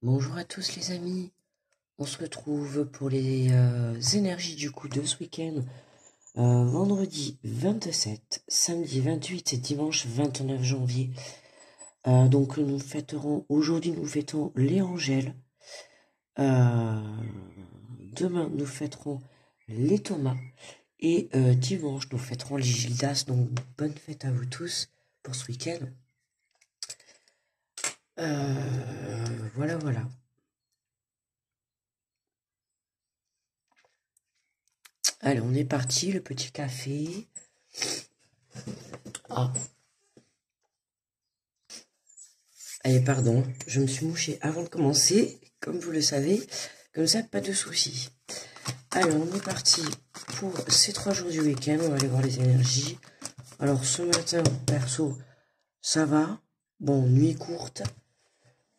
Bonjour à tous les amis, on se retrouve pour les énergies du coup de ce week-end, vendredi 27, samedi 28 et dimanche 29 janvier. Donc aujourd'hui nous fêtons les Angèles, demain nous fêterons les Thomas et dimanche nous fêterons les Gildas, donc bonne fête à vous tous pour ce week-end. Voilà. Allez, on est parti, le petit café. Ah. Allez, pardon, je me suis mouché avant de commencer, comme vous le savez, comme ça, pas de soucis. Alors, on est parti pour ces 3 jours du week-end, on va aller voir les énergies. Alors, ce matin, perso, ça va, bon, nuit courte,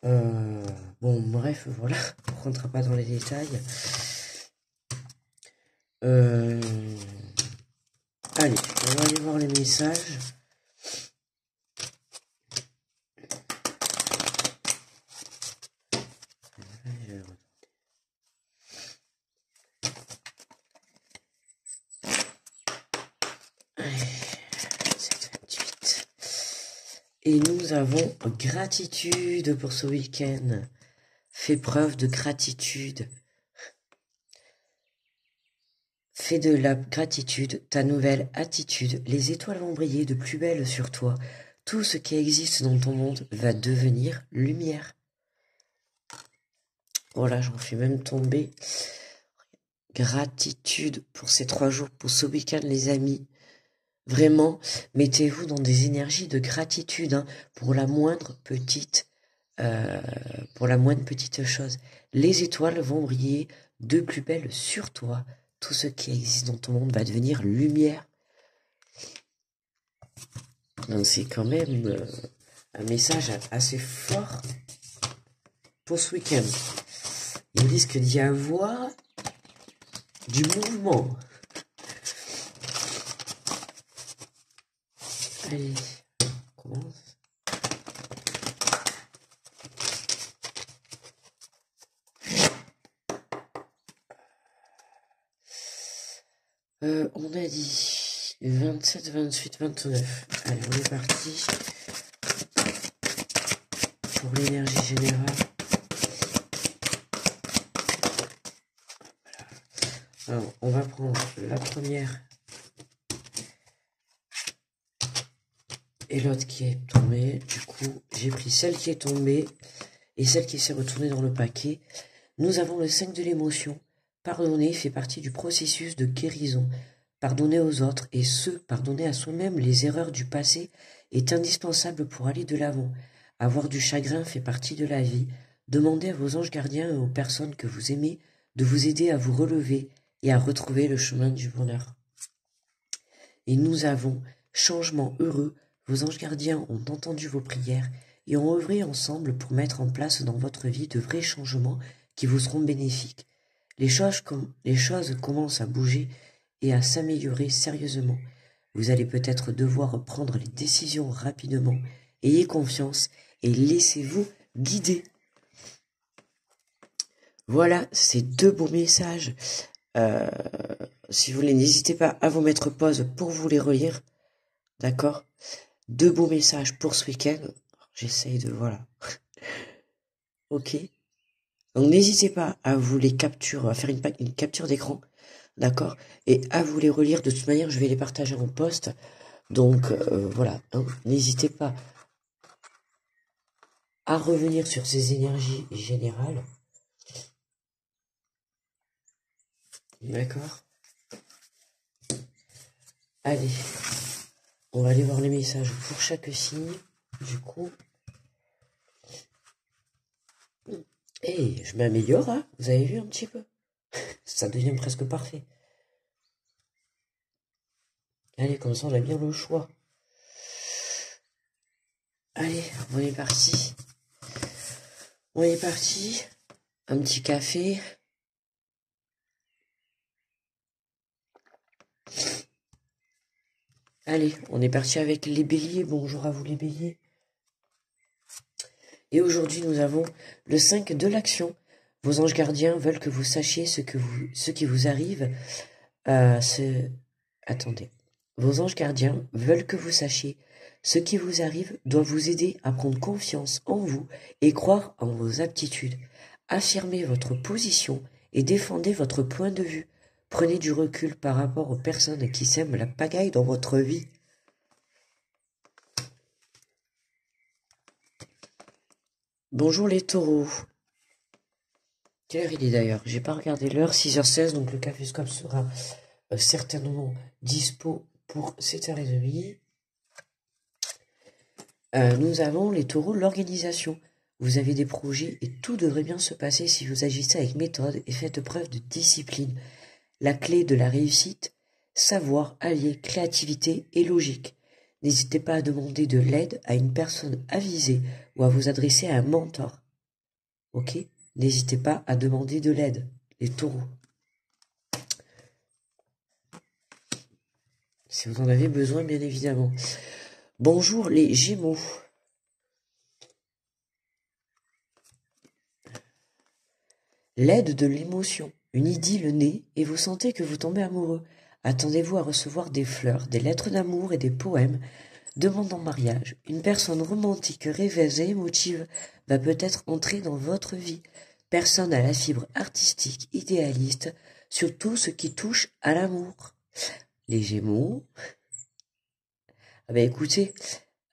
bon, bref, voilà, on rentrera pas dans les détails. Allez, on va aller voir les messages. Et nous avons gratitude pour ce week-end. Fais preuve de gratitude. Fais de la gratitude ta nouvelle attitude. Les étoiles vont briller de plus belle sur toi. Tout ce qui existe dans ton monde va devenir lumière. Voilà, j'en suis même tombé. Gratitude pour ces 3 jours, pour ce week-end, les amis. Vraiment, mettez-vous dans des énergies de gratitude, hein, pour la moindre petite chose. Les étoiles vont briller de plus belle sur toi. Tout ce qui existe dans ton monde va devenir lumière. Donc c'est quand même un message assez fort pour ce week-end. Il risque d'y avoir du mouvement. Allez, on commence. On a dit 27, 28, 29. Allez, on est parti pour l'énergie générale. Voilà. Alors, on va prendre la première et l'autre qui est tombée. Du coup, j'ai pris celle qui est tombée et celle qui s'est retournée dans le paquet. Nous avons le 5 de l'émotion. Pardonner fait partie du processus de guérison. Pardonner aux autres et pardonner à soi-même les erreurs du passé est indispensable pour aller de l'avant. Avoir du chagrin fait partie de la vie. Demandez à vos anges gardiens et aux personnes que vous aimez de vous aider à vous relever et à retrouver le chemin du bonheur. Et nous avons changement heureux. Vos anges gardiens ont entendu vos prières et ont œuvré ensemble pour mettre en place dans votre vie de vrais changements qui vous seront bénéfiques. Les choses commencent à bouger et à s'améliorer sérieusement. Vous allez peut-être devoir prendre les décisions rapidement. Ayez confiance et laissez-vous guider. Voilà, ces 2 beaux messages. Si vous voulez, n'hésitez pas à vous mettre pause pour vous les relire. D'accord? 2 beaux messages pour ce week-end. J'essaye de... Voilà. Ok. Donc n'hésitez pas à vous les capturer, à faire une capture d'écran, d'accord, et à vous les relire. De toute manière, je vais les partager en post. Donc voilà, hein, n'hésitez pas à revenir sur ces énergies générales. D'accord. Allez, on va aller voir les messages pour chaque signe, du coup. Et je m'améliore, hein, vous avez vu un petit peu? Ça devient presque parfait. Allez, comme ça on a bien le choix. Allez, on est parti. On est parti. Un petit café. Allez, on est parti avec les béliers. Bonjour à vous les béliers. Et aujourd'hui, nous avons le 5 de l'action. Vos anges gardiens veulent que vous sachiez ce qui vous arrive. Attendez. Vos anges gardiens veulent que vous sachiez ce qui vous arrive doit vous aider à prendre confiance en vous et croire en vos aptitudes. Affirmez votre position et défendez votre point de vue. Prenez du recul par rapport aux personnes qui sèment la pagaille dans votre vie. Bonjour les taureaux. Quelle heure il est d'ailleurs? J'ai pas regardé l'heure, 6h16, donc le caféscope sera certainement dispo pour 7h30. Nous avons les taureaux, l'organisation. Vous avez des projets et tout devrait bien se passer si vous agissez avec méthode et faites preuve de discipline. La clé de la réussite, savoir allier créativité et logique. N'hésitez pas à demander de l'aide à une personne avisée ou à vous adresser à un mentor. Ok? N'hésitez pas à demander de l'aide, les taureaux. Si vous en avez besoin, bien évidemment. Bonjour les Gémeaux. L'aide de l'émotion. Une idylle naît et vous sentez que vous tombez amoureux. Attendez-vous à recevoir des fleurs, des lettres d'amour et des poèmes demandant mariage. Une personne romantique, rêveuse et émotive va peut-être entrer dans votre vie. Personne à la fibre artistique, idéaliste, sur tout ce qui touche à l'amour. Les Gémeaux. Ah ben écoutez,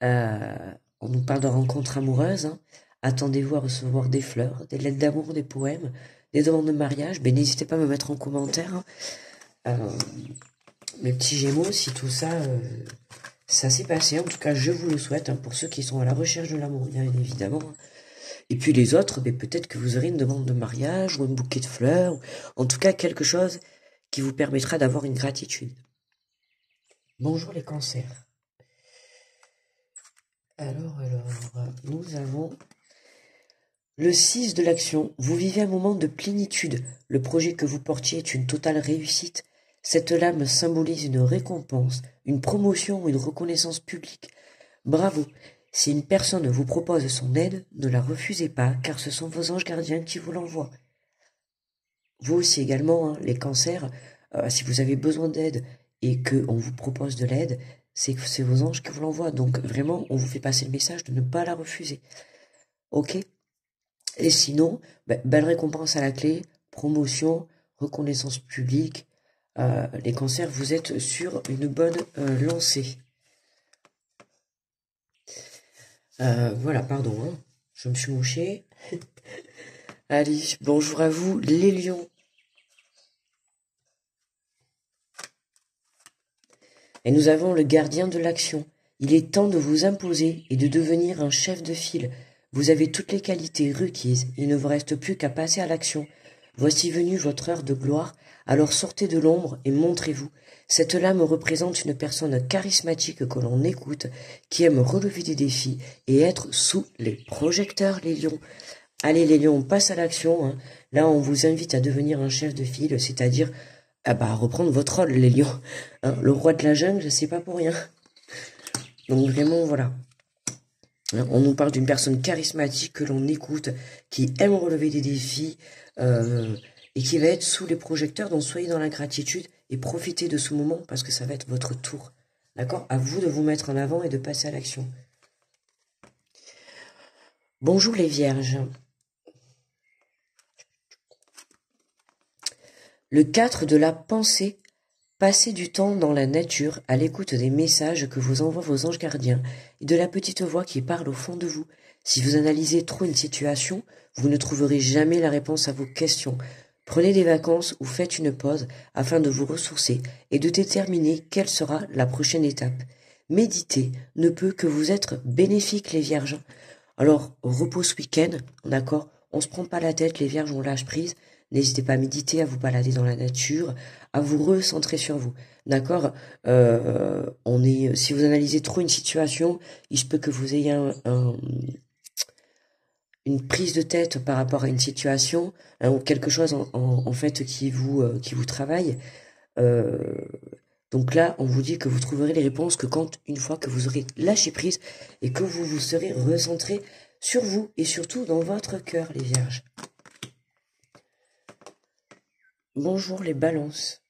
on nous parle de rencontres amoureuses. Hein. Attendez-vous à recevoir des fleurs, des lettres d'amour, des poèmes, des demandes de mariage. Ben n'hésitez pas à me mettre en commentaire. Hein. Mes petits Gémeaux, si tout ça, ça s'est passé. En tout cas, je vous le souhaite. Hein, pour ceux qui sont à la recherche de l'amour, bien évidemment. Et puis les autres, ben, peut-être que vous aurez une demande de mariage ou un bouquet de fleurs. Ou, en tout cas, quelque chose qui vous permettra d'avoir une gratitude. Bonjour les cancers. Alors, nous avons le 6 de l'action. Vous vivez un moment de plénitude. Le projet que vous portiez est une totale réussite. Cette lame symbolise une récompense, une promotion ou une reconnaissance publique. Bravo. Si une personne vous propose son aide, ne la refusez pas, car ce sont vos anges gardiens qui vous l'envoient. Vous aussi également, hein, les cancers, si vous avez besoin d'aide et qu'on vous propose de l'aide, c'est vos anges qui vous l'envoient. Donc vraiment, on vous fait passer le message de ne pas la refuser. Ok? Et sinon, belle récompense à la clé, promotion, reconnaissance publique. Les cancers, vous êtes sur une bonne lancée. Voilà, pardon, hein, je me suis mouché. Allez, bonjour à vous, les lions. Et nous avons le gardien de l'action. Il est temps de vous imposer et de devenir un chef de file. Vous avez toutes les qualités requises, il ne vous reste plus qu'à passer à l'action. Voici venue votre heure de gloire, alors sortez de l'ombre et montrez-vous. Cette lame représente une personne charismatique que l'on écoute, qui aime relever des défis et être sous les projecteurs, les lions. Allez les lions, on passe à l'action. Hein. Là, on vous invite à devenir un chef de file, c'est-à-dire reprendre votre rôle, les lions. Hein, le roi de la jungle, c'est pas pour rien. Donc vraiment, voilà. Hein, on nous parle d'une personne charismatique que l'on écoute, qui aime relever des défis, et qui va être sous les projecteurs. Donc soyez dans la gratitude et profitez de ce moment parce que ça va être votre tour. D'accord? À vous de vous mettre en avant et de passer à l'action. Bonjour les vierges. Le 4 de la pensée. Passez du temps dans la nature à l'écoute des messages que vous envoient vos anges gardiens et de la petite voix qui parle au fond de vous. Si vous analysez trop une situation, vous ne trouverez jamais la réponse à vos questions. Prenez des vacances ou faites une pause afin de vous ressourcer et de déterminer quelle sera la prochaine étape. Méditer ne peut que vous être bénéfique, les vierges. Alors, repos ce week-end, d'accord? On se prend pas la tête, les vierges, on lâche prise. N'hésitez pas à méditer, à vous balader dans la nature, à vous recentrer sur vous. D'accord? Si vous analysez trop une situation, il se peut que vous ayez une prise de tête par rapport à une situation, hein, ou quelque chose en fait qui vous travaille. Donc là, on vous dit que vous trouverez les réponses que une fois que vous aurez lâché prise et que vous vous serez recentré sur vous et surtout dans votre cœur, les vierges. Bonjour les balances.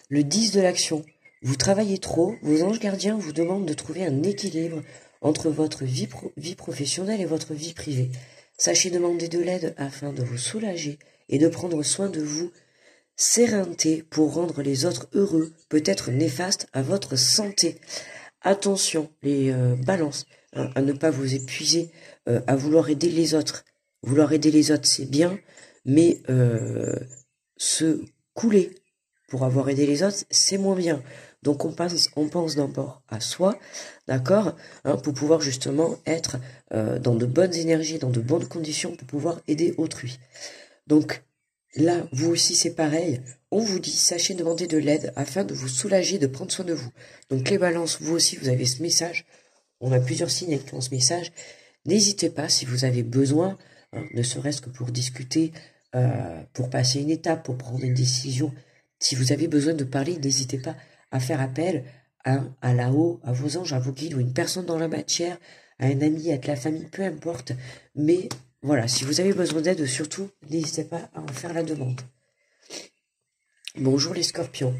Le 10 de l'action. Vous travaillez trop, vos anges gardiens vous demandent de trouver un équilibre entre votre vie professionnelle et votre vie privée. Sachez demander de l'aide afin de vous soulager et de prendre soin de vous. Sérénité pour rendre les autres heureux peut être néfaste à votre santé. Attention les balances, hein, à ne pas vous épuiser, à vouloir aider les autres. Vouloir aider les autres c'est bien, mais se couler pour avoir aidé les autres c'est moins bien. Donc on pense d'abord à soi, d'accord, hein, pour pouvoir justement être dans de bonnes énergies, dans de bonnes conditions pour pouvoir aider autrui. Donc là, vous aussi c'est pareil, on vous dit, sachez demander de l'aide afin de vous soulager, de prendre soin de vous. Donc les balances, vous aussi vous avez ce message, on a plusieurs signes qui ont ce message, n'hésitez pas si vous avez besoin, hein, ne serait-ce que pour discuter, pour passer une étape, pour prendre une décision, si vous avez besoin de parler, n'hésitez pas à faire appel à là-haut, à vos anges, à vos guides, ou une personne dans la matière, à un ami, à de la famille, peu importe. Mais voilà, si vous avez besoin d'aide, surtout, n'hésitez pas à en faire la demande. Bonjour les scorpions.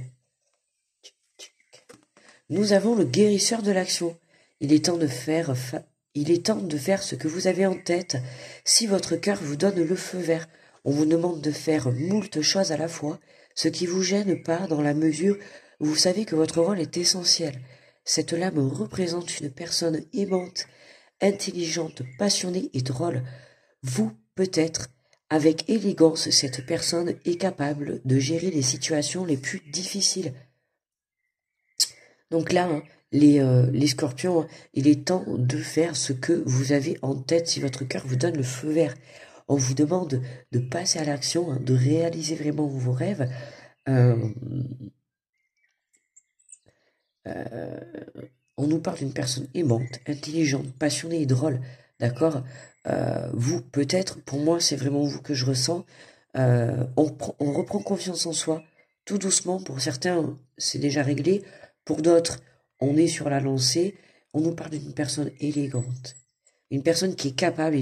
Nous avons le guérisseur de l'action. Il est temps de faire ce que vous avez en tête. Si votre cœur vous donne le feu vert, on vous demande de faire moult choses à la fois, ce qui vous gêne pas dans la mesure où vous savez que votre rôle est essentiel. Cette lame représente une personne aimante, intelligente, passionnée et drôle. Vous, peut-être, avec élégance, cette personne est capable de gérer les situations les plus difficiles. Donc là, hein, les scorpions, hein, il est temps de faire ce que vous avez en tête si votre cœur vous donne le feu vert. On vous demande de passer à l'action, hein, de réaliser vraiment vos rêves. On nous parle d'une personne aimante, intelligente, passionnée et drôle, d'accord, vous, peut-être, pour moi, c'est vraiment vous que je ressens. On reprend confiance en soi, tout doucement. Pour certains, c'est déjà réglé. Pour d'autres, on est sur la lancée. On nous parle d'une personne élégante. Une personne qui est capable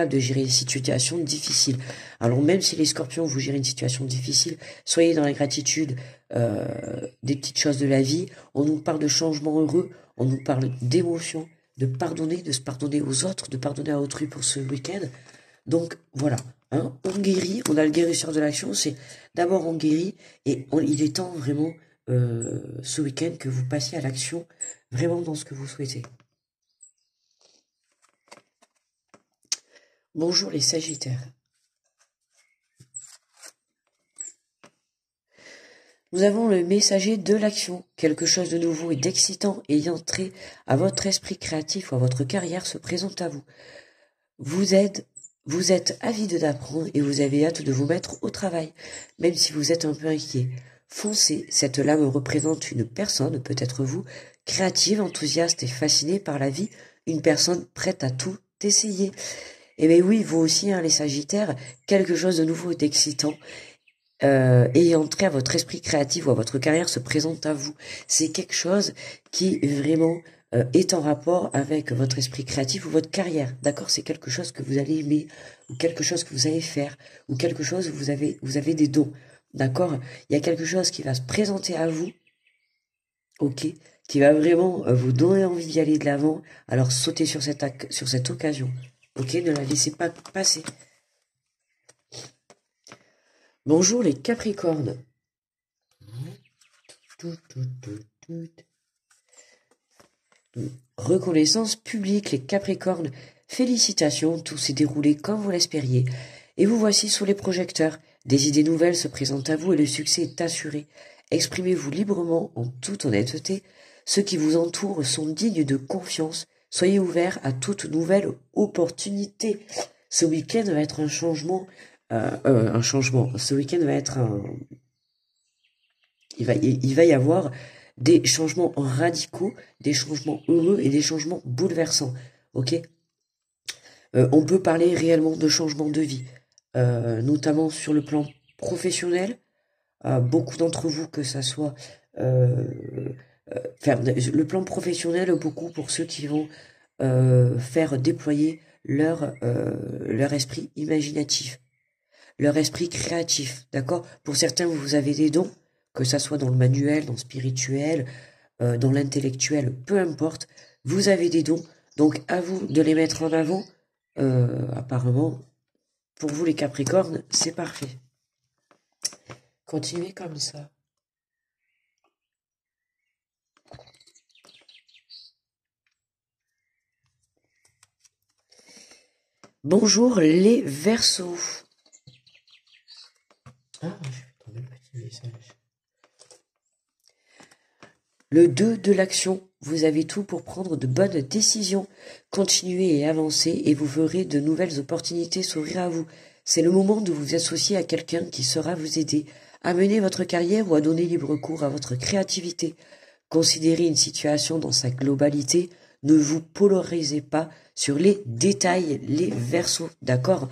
de gérer des situations difficiles. Alors même si les scorpions vous gérez une situation difficile, soyez dans la gratitude des petites choses de la vie. On nous parle de changements heureux, on nous parle d'émotions, de pardonner, de se pardonner aux autres, de pardonner à autrui pour ce week-end. Donc voilà, hein, on guérit, on a le guérisseur de l'action, c'est d'abord on guérit et il est temps vraiment ce week-end que vous passiez à l'action vraiment dans ce que vous souhaitez. Bonjour les Sagittaires. Nous avons le messager de l'action. Quelque chose de nouveau et d'excitant ayant trait à votre esprit créatif ou à votre carrière se présente à vous. Vous êtes avide d'apprendre et vous avez hâte de vous mettre au travail, même si vous êtes un peu inquiet. Foncez, cette lame représente une personne, peut-être vous, créative, enthousiaste et fascinée par la vie, une personne prête à tout essayer. Eh bien oui, vous aussi, hein, les Sagittaires, quelque chose de nouveau et d'excitant ayant trait à votre esprit créatif ou à votre carrière se présente à vous. C'est quelque chose qui vraiment est en rapport avec votre esprit créatif ou votre carrière. D'accord, c'est quelque chose que vous allez aimer, ou quelque chose que vous allez faire, ou quelque chose où vous avez des dons. D'accord, il y a quelque chose qui va se présenter à vous, ok, qui va vraiment vous donner envie d'y aller de l'avant. Alors sautez sur cette occasion. Ok, ne la laissez pas passer. Bonjour les Capricornes. Reconnaissance publique, les Capricornes. Félicitations, tout s'est déroulé comme vous l'espériez. Et vous voici sous les projecteurs. Des idées nouvelles se présentent à vous et le succès est assuré. Exprimez-vous librement en toute honnêteté. Ceux qui vous entourent sont dignes de confiance. Soyez ouverts à toute nouvelle opportunité. Ce week-end va être un changement. Ce week-end va être il va y avoir des changements radicaux, des changements heureux et des changements bouleversants. Ok. On peut parler réellement de changement de vie, notamment sur le plan professionnel. Beaucoup d'entre vous, que ça soit faire le plan professionnel beaucoup pour ceux qui vont faire déployer leur esprit imaginatif, leur esprit créatif, d'accord? Pour certains, vous avez des dons, que ça soit dans le manuel, dans le spirituel, dans l'intellectuel, peu importe, vous avez des dons, donc à vous de les mettre en avant. Apparemment, pour vous les Capricornes, c'est parfait. Continuez comme ça. Bonjour les Verseaux. Ah, je vais tomber le petit message. Le 2 de l'action, vous avez tout pour prendre de bonnes décisions. Continuez et avancez et vous verrez de nouvelles opportunités s'ouvrir à vous. C'est le moment de vous associer à quelqu'un qui saura vous aider à mener votre carrière ou à donner libre cours à votre créativité. Considérez une situation dans sa globalité. Ne vous polarisez pas sur les détails, les Verseaux, d'accord?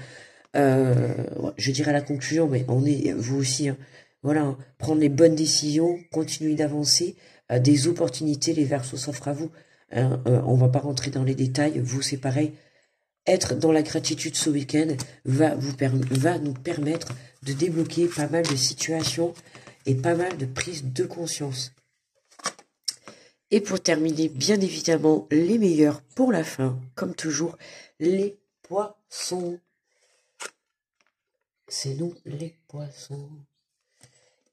Je dirais la conclusion, mais on est, vous aussi, hein. Voilà, hein. Prendre les bonnes décisions, continuer d'avancer, des opportunités, les Verseaux s'offrent à vous. On va pas rentrer dans les détails, vous c'est pareil. Être dans la gratitude ce week-end va nous permettre de débloquer pas mal de situations et pas mal de prises de conscience. Et pour terminer, bien évidemment, les meilleurs pour la fin, comme toujours, les poissons. C'est nous les poissons.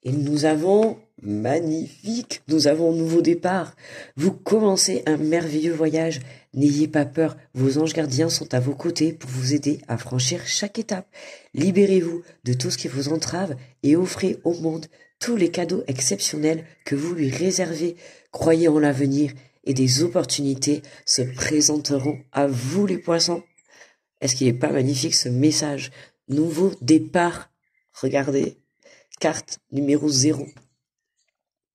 Et nous avons, magnifique, nous avons un nouveau départ. Vous commencez un merveilleux voyage. N'ayez pas peur, vos anges gardiens sont à vos côtés pour vous aider à franchir chaque étape. Libérez-vous de tout ce qui vous entrave et offrez au monde tous les cadeaux exceptionnels que vous lui réservez. Croyez en l'avenir et des opportunités se présenteront à vous les poissons. Est-ce qu'il n'est pas magnifique ce message? Nouveau départ. Regardez. Carte numéro 0.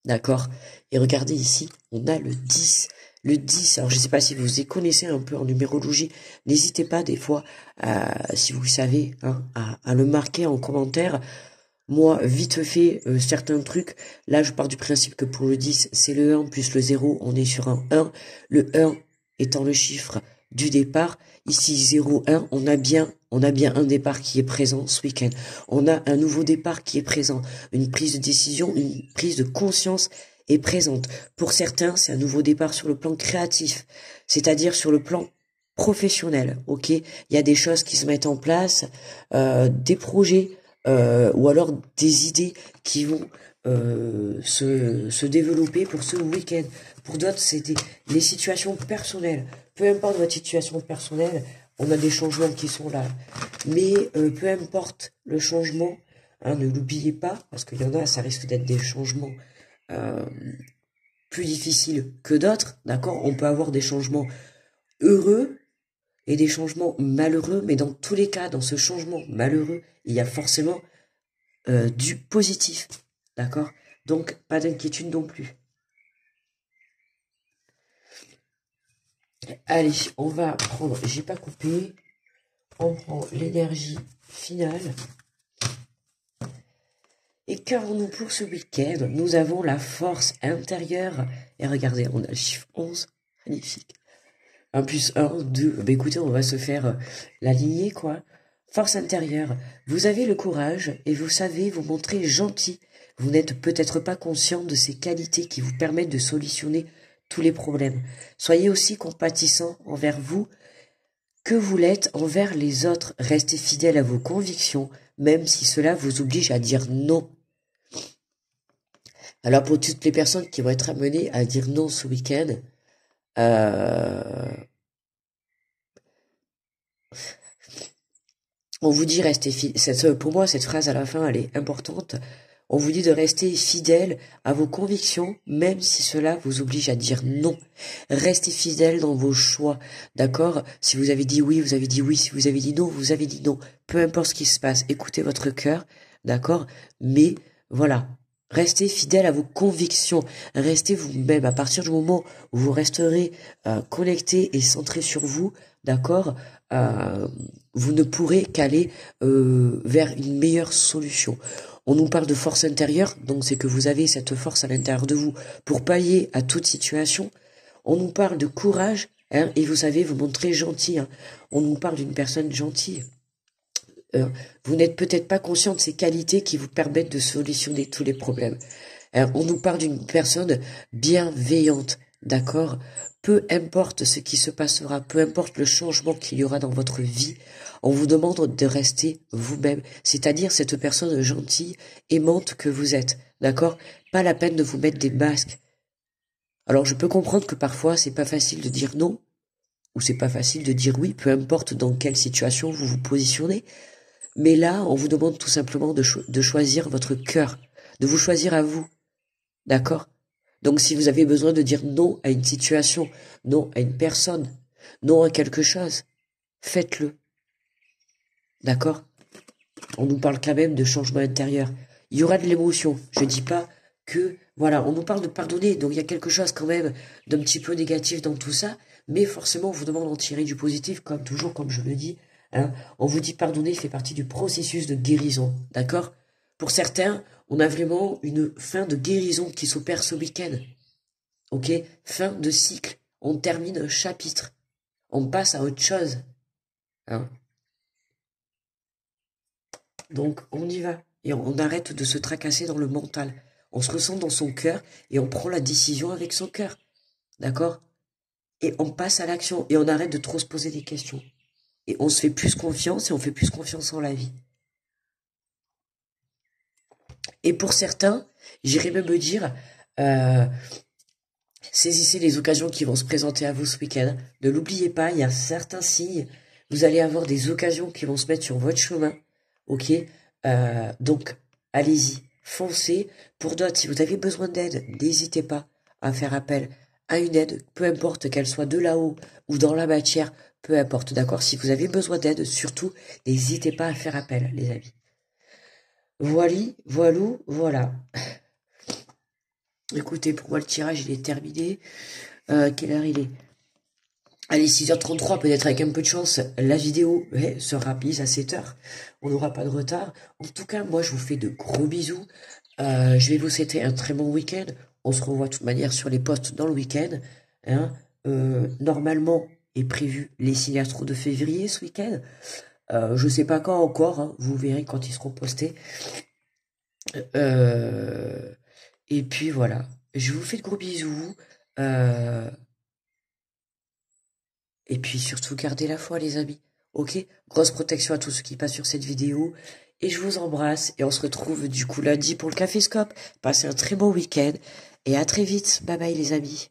D'accord? Et regardez ici, on a le 10. Le 10, alors je ne sais pas si vous y connaissez un peu en numérologie. N'hésitez pas des fois, si vous savez, hein, à le marquer en commentaire. Moi, vite fait, certains trucs. Là, je pars du principe que pour le 10, c'est le 1 plus le 0. On est sur un 1. Le 1 étant le chiffre du départ. Ici, 0-1, on a bien un départ qui est présent ce week-end. On a un nouveau départ qui est présent. Une prise de décision, une prise de conscience est présente. Pour certains, c'est un nouveau départ sur le plan créatif, c'est-à-dire sur le plan professionnel. Ok, il y a des choses qui se mettent en place, des projets ou alors des idées qui vont se développer pour ce week-end. Pour d'autres, c'est les situations personnelles. Peu importe votre situation personnelle, on a des changements qui sont là. Mais peu importe le changement, hein, ne l'oubliez pas, parce qu'il y en a, ça risque d'être des changements plus difficiles que d'autres. D'accord? On peut avoir des changements heureux et des changements malheureux, mais dans tous les cas, dans ce changement malheureux, il y a forcément du positif. D'accord? Donc, pas d'inquiétude non plus. Allez, on va prendre, j'ai pas coupé, on prend l'énergie finale. Et qu'avons-nous pour ce week-end? Nous avons la force intérieure. Et regardez, on a le chiffre 11, magnifique. 1 plus 1, 2, bah écoutez, on va se faire la lignée, quoi. Force intérieure, vous avez le courage et vous savez vous montrer gentil. Vous n'êtes peut-être pas conscient de ces qualités qui vous permettent de solutionner tous les problèmes. Soyez aussi compatissant envers vous que vous l'êtes envers les autres. Restez fidèle à vos convictions, même si cela vous oblige à dire non. Alors pour toutes les personnes qui vont être amenées à dire non ce week-end, on vous dit restez fidèle. Pour moi, cette phrase à la fin, elle est importante. On vous dit de rester fidèle à vos convictions, même si cela vous oblige à dire non. Restez fidèle dans vos choix, d'accord? Si vous avez dit oui, vous avez dit oui. Si vous avez dit non, vous avez dit non. Peu importe ce qui se passe, écoutez votre cœur, d'accord? Mais voilà, restez fidèle à vos convictions. Restez vous-même. À partir du moment où vous resterez connecté et centré sur vous, d'accord? vous ne pourrez qu'aller vers une meilleure solution. On nous parle de force intérieure, donc c'est que vous avez cette force à l'intérieur de vous pour pallier à toute situation. On nous parle de courage, hein, et vous savez, vous montrez gentil. Hein. On nous parle d'une personne gentille. Vous n'êtes peut-être pas conscient de ces qualités qui vous permettent de solutionner tous les problèmes. On nous parle d'une personne bienveillante, d'accord? Peu importe ce qui se passera, peu importe le changement qu'il y aura dans votre vie, on vous demande de rester vous-même, c'est-à-dire cette personne gentille, aimante que vous êtes, d'accord? Pas la peine de vous mettre des masques. Alors je peux comprendre que parfois c'est pas facile de dire non, ou c'est pas facile de dire oui, peu importe dans quelle situation vous vous positionnez, mais là on vous demande tout simplement de choisir votre cœur, de vous choisir à vous, d'accord? Donc si vous avez besoin de dire non à une situation, non à une personne, non à quelque chose, faites-le. D'accord? On nous parle quand même de changement intérieur. Il y aura de l'émotion. Je dis pas que, voilà, on nous parle de pardonner, donc il y a quelque chose quand même d'un petit peu négatif dans tout ça, mais forcément on vous demande d'en tirer du positif, comme toujours, comme je le dis. Hein. On vous dit pardonner fait partie du processus de guérison. D'accord? Pour certains, on a vraiment une fin de guérison qui s'opère ce week-end. Ok? Fin de cycle. On termine un chapitre. On passe à autre chose. Hein? Donc, on y va. Et on arrête de se tracasser dans le mental. On se ressent dans son cœur et on prend la décision avec son cœur. D'accord? Et on passe à l'action et on arrête de trop se poser des questions. Et on se fait plus confiance et on fait plus confiance en la vie. Et pour certains, j'irais même me dire, saisissez les occasions qui vont se présenter à vous ce week-end. Ne l'oubliez pas, il y a certains signes. Vous allez avoir des occasions qui vont se mettre sur votre chemin. Ok? Donc, allez-y, foncez. Pour d'autres, si vous avez besoin d'aide, n'hésitez pas à faire appel à une aide, peu importe qu'elle soit de là-haut ou dans la matière, peu importe, d'accord? Si vous avez besoin d'aide, surtout, n'hésitez pas à faire appel, les amis. Voilà. Écoutez, pour moi, le tirage, il est terminé. Quelle heure il est? Allez, 6h33, peut-être avec un peu de chance, la vidéo sera mise à 7h. On n'aura pas de retard. En tout cas, moi, je vous fais de gros bisous. Je vais vous souhaiter un très bon week-end. On se revoit de toute manière sur les posts dans le week-end. Hein. Normalement est prévu les signes astro de février ce week-end. Je sais pas quand encore. Hein. Vous verrez quand ils seront postés. Et puis voilà. Je vous fais de gros bisous. Et puis surtout, gardez la foi, les amis. Ok? Grosse protection à tous ceux qui passent sur cette vidéo. Et je vous embrasse. Et on se retrouve du coup lundi pour le Caféscope. Passez un très bon week-end. Et à très vite. Bye bye, les amis.